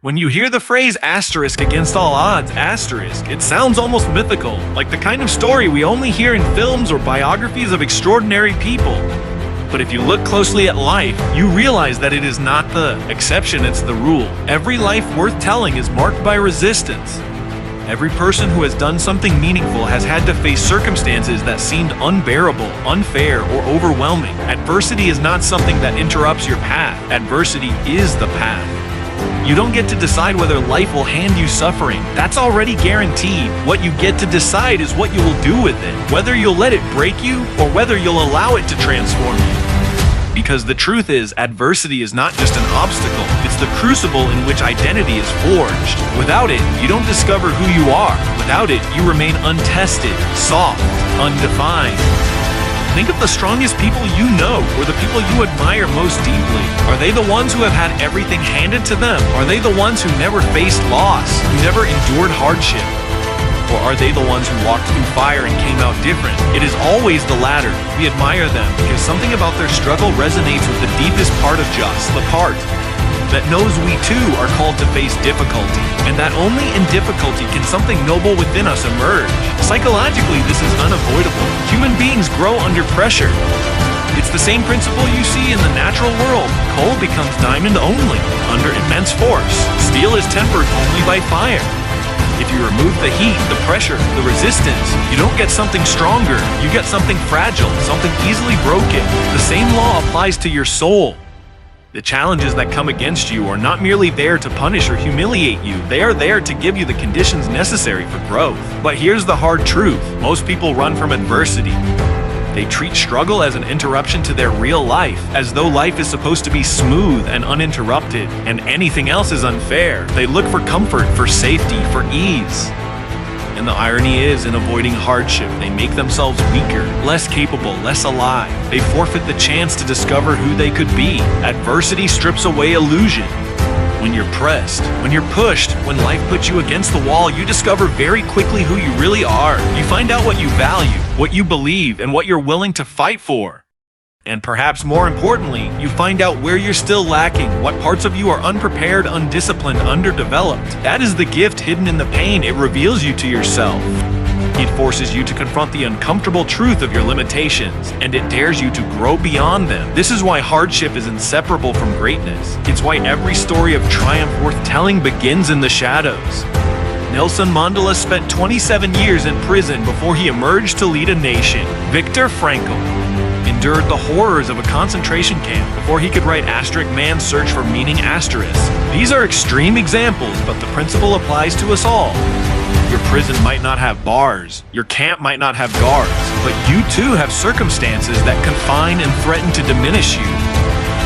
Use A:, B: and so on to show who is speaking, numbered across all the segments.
A: When you hear the phrase asterisk against all odds, asterisk, it sounds almost mythical, like the kind of story we only hear in films or biographies of extraordinary people. But if you look closely at life, you realize that it is not the exception, it's the rule. Every life worth telling is marked by resistance. Every person who has done something meaningful has had to face circumstances that seemed unbearable, unfair, or overwhelming. Adversity is not something that interrupts your path. Adversity is the path. You don't get to decide whether life will hand you suffering. That's already guaranteed. What you get to decide is what you will do with it, whether you'll let it break you or whether you'll allow it to transform you. Because the truth is, adversity is not just an obstacle, it's the crucible in which identity is forged. Without it, you don't discover who you are. Without it, you remain untested, soft, undefined. Think of the strongest people you know, or the people you admire most deeply. Are they the ones who have had everything handed to them? Are they the ones who never faced loss, who never endured hardship? Or are they the ones who walked through fire and came out different? It is always the latter. We admire them because something about their struggle resonates with the deepest part of us, the part that knows we too are called to face difficulty, and that only in difficulty can something noble within us emerge. Psychologically, this is unavoidable. Human beings grow under pressure. It's the same principle you see in the natural world. Coal becomes diamond only under immense force. Steel is tempered only by fire. If you remove the heat, the pressure, the resistance, you don't get something stronger. You get something fragile, something easily broken. The same law applies to your soul. The challenges that come against you are not merely there to punish or humiliate you, they are there to give you the conditions necessary for growth. But here's the hard truth: most people run from adversity. They treat struggle as an interruption to their real life, as though life is supposed to be smooth and uninterrupted, and anything else is unfair. They look for comfort, for safety, for ease. And the irony is, in avoiding hardship, they make themselves weaker, less capable, less alive. They forfeit the chance to discover who they could be. Adversity strips away illusion. When you're pressed, when you're pushed, when life puts you against the wall, you discover very quickly who you really are. You find out what you value, what you believe, and what you're willing to fight for. And perhaps more importantly, you find out where you're still lacking, what parts of you are unprepared, undisciplined, underdeveloped. That is the gift hidden in the pain. It reveals you to yourself. It forces you to confront the uncomfortable truth of your limitations, and it dares you to grow beyond them. This is why hardship is inseparable from greatness. It's why every story of triumph worth telling begins in the shadows. Nelson Mandela spent 27 years in prison before he emerged to lead a nation. Viktor Frankl endured the horrors of a concentration camp before he could write Man's Search for Meaning *. These are extreme examples, but the principle applies to us all. Your prison might not have bars, your camp might not have guards, but you too have circumstances that confine and threaten to diminish you.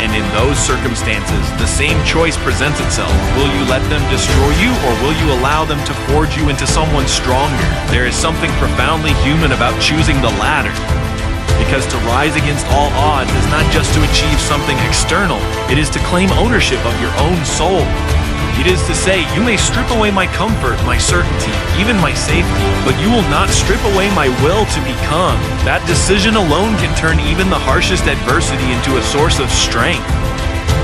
A: And in those circumstances, the same choice presents itself. Will you let them destroy you, or will you allow them to forge you into someone stronger? There is something profoundly human about choosing the latter. Because to rise against all odds is not just to achieve something external, it is to claim ownership of your own soul. It is to say, you may strip away my comfort, my certainty, even my safety, but you will not strip away my will to become. That decision alone can turn even the harshest adversity into a source of strength.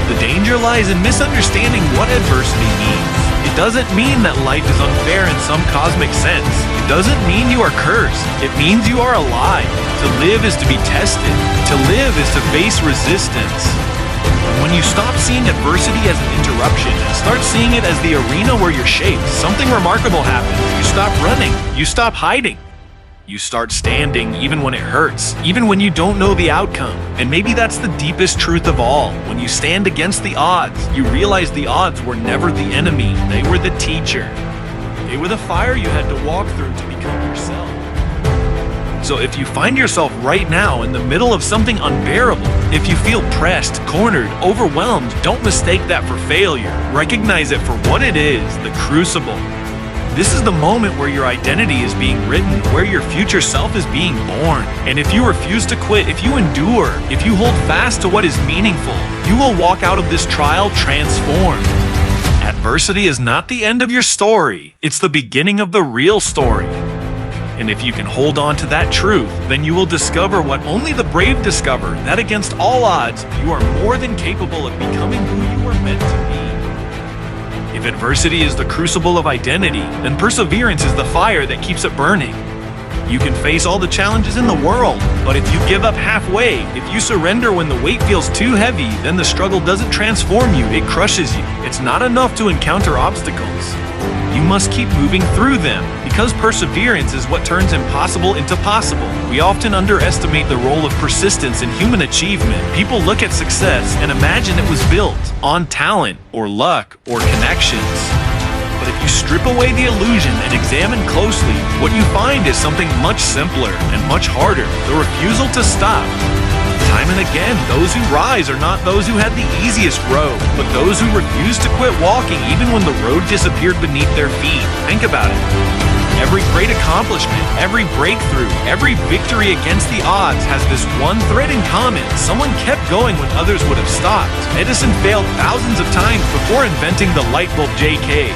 A: The danger lies in misunderstanding what adversity means. It doesn't mean that life is unfair in some cosmic sense. It doesn't mean you are cursed. It means you are alive. To live is to be tested. To live is to face resistance. When you stop seeing adversity as an interruption and start seeing it as the arena where you're shaped, something remarkable happens. You stop running. You stop hiding. You start standing even when it hurts, even when you don't know the outcome. And maybe that's the deepest truth of all. When you stand against the odds, you realize the odds were never the enemy. They were the teacher. They were the fire you had to walk through to become yourself. So if you find yourself right now in the middle of something unbearable, if you feel pressed, cornered, overwhelmed, don't mistake that for failure. Recognize it for what it is, the crucible. This is the moment where your identity is being written, where your future self is being born. And if you refuse to quit, if you endure, if you hold fast to what is meaningful, you will walk out of this trial transformed. Adversity is not the end of your story. It's the beginning of the real story. And if you can hold on to that truth, then you will discover what only the brave discover, that against all odds, you are more than capable of becoming who you are meant to be. If adversity is the crucible of identity, then perseverance is the fire that keeps it burning. You can face all the challenges in the world, but if you give up halfway, if you surrender when the weight feels too heavy, then the struggle doesn't transform you, it crushes you. It's not enough to encounter obstacles. You must keep moving through them, because perseverance is what turns impossible into possible. We often underestimate the role of persistence in human achievement. People look at success and imagine it was built on talent or luck or connections. But if you strip away the illusion and examine closely, what you find is something much simpler and much harder: the refusal to stop. Time and again, those who rise are not those who had the easiest road, but those who refused to quit walking even when the road disappeared beneath their feet. Think about it. Every great accomplishment, every breakthrough, every victory against the odds has this one thread in common: someone kept going when others would have stopped. Edison failed thousands of times before inventing the light bulb JK.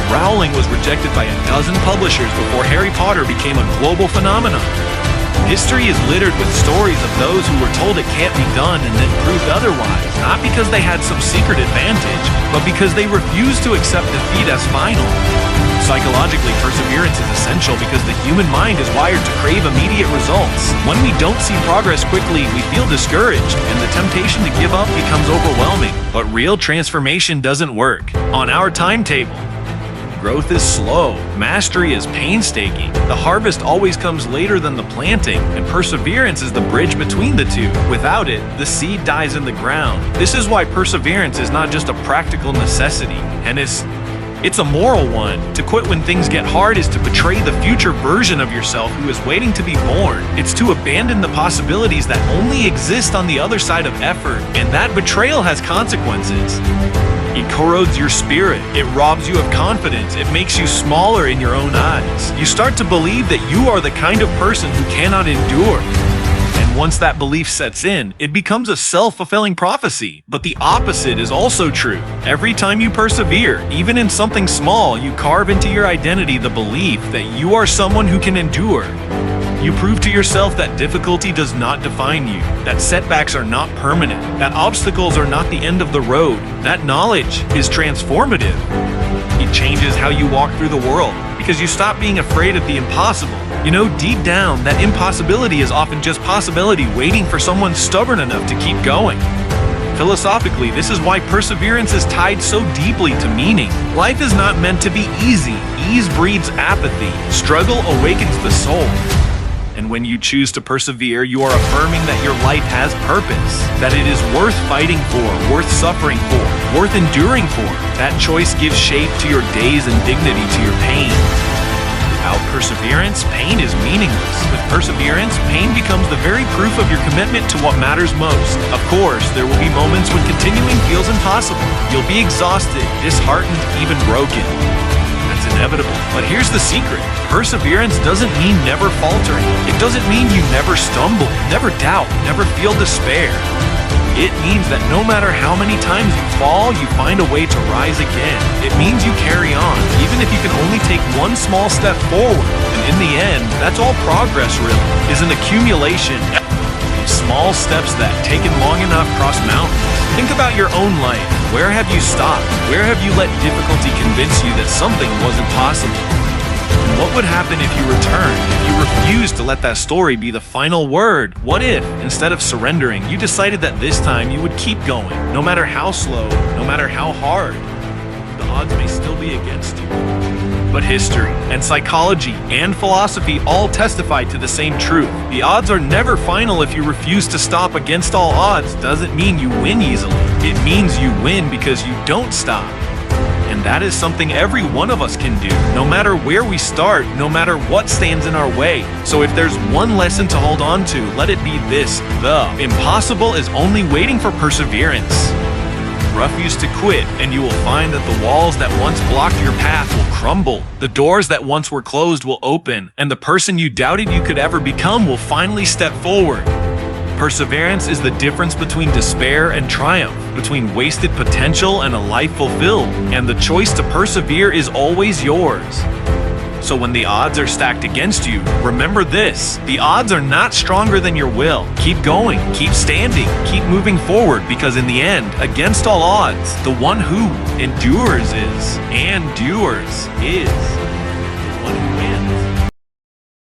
A: Rowling was rejected by a dozen publishers before Harry Potter became a global phenomenon. History is littered with stories of those who were told it can't be done and then proved otherwise, not because they had some secret advantage, but because they refused to accept defeat as final. Psychologically, perseverance is essential because the human mind is wired to crave immediate results. When we don't see progress quickly, we feel discouraged, and the temptation to give up becomes overwhelming. But real transformation doesn't work on our timetable. Growth is slow, mastery is painstaking. The harvest always comes later than the planting, and perseverance is the bridge between the two. Without it, the seed dies in the ground. This is why perseverance is not just a practical necessity, and it's a moral one. To quit when things get hard is to betray the future version of yourself who is waiting to be born. It's to abandon the possibilities that only exist on the other side of effort, and that betrayal has consequences. It corrodes your spirit, it robs you of confidence, it makes you smaller in your own eyes. You start to believe that you are the kind of person who cannot endure. And once that belief sets in, it becomes a self-fulfilling prophecy. But the opposite is also true. Every time you persevere, even in something small, you carve into your identity the belief that you are someone who can endure. You prove to yourself that difficulty does not define you, that setbacks are not permanent, that obstacles are not the end of the road. That knowledge is transformative. It changes how you walk through the world, because you stop being afraid of the impossible. You know, deep down, that impossibility is often just possibility waiting for someone stubborn enough to keep going. Philosophically, this is why perseverance is tied so deeply to meaning. Life is not meant to be easy. Ease breeds apathy. Struggle awakens the soul. And when you choose to persevere, you are affirming that your life has purpose, that it is worth fighting for, worth suffering for, worth enduring for. That choice gives shape to your days and dignity to your pain. Without perseverance, pain is meaningless. With perseverance, pain becomes the very proof of your commitment to what matters most. Of course, there will be moments when continuing feels impossible. You'll be exhausted, disheartened, even broken. That's inevitable. But here's the secret. Perseverance doesn't mean never faltering. It doesn't mean you never stumble, never doubt, never feel despair. It means that no matter how many times you fall, you find a way to rise again. It means you carry on, even if you can only take one small step forward. And in the end, that's all progress really is, an accumulation of small steps that, taken long enough, cross mountains. Think about your own life. Where have you stopped? Where have you let difficulty convince you that something wasn't possible? And what would happen if you returned, if you refused to let that story be the final word? What if, instead of surrendering, you decided that this time you would keep going, no matter how slow, no matter how hard? The odds may still be against you. But history and psychology and philosophy all testify to the same truth. The odds are never final. If you refuse to stop against all odds, doesn't mean you win easily. It means you win because you don't stop. And that is something every one of us can do, no matter where we start, no matter what stands in our way. So if there's one lesson to hold on to, let it be this: the impossible is only waiting for perseverance. Refuse to quit, and you will find that the walls that once blocked your path will crumble. The doors that once were closed will open, and the person you doubted you could ever become will finally step forward. Perseverance is the difference between despair and triumph, between wasted potential and a life fulfilled, and the choice to persevere is always yours. So when the odds are stacked against you, remember this: the odds are not stronger than your will. Keep going, keep standing, keep moving forward, because in the end, against all odds, the one who endures is.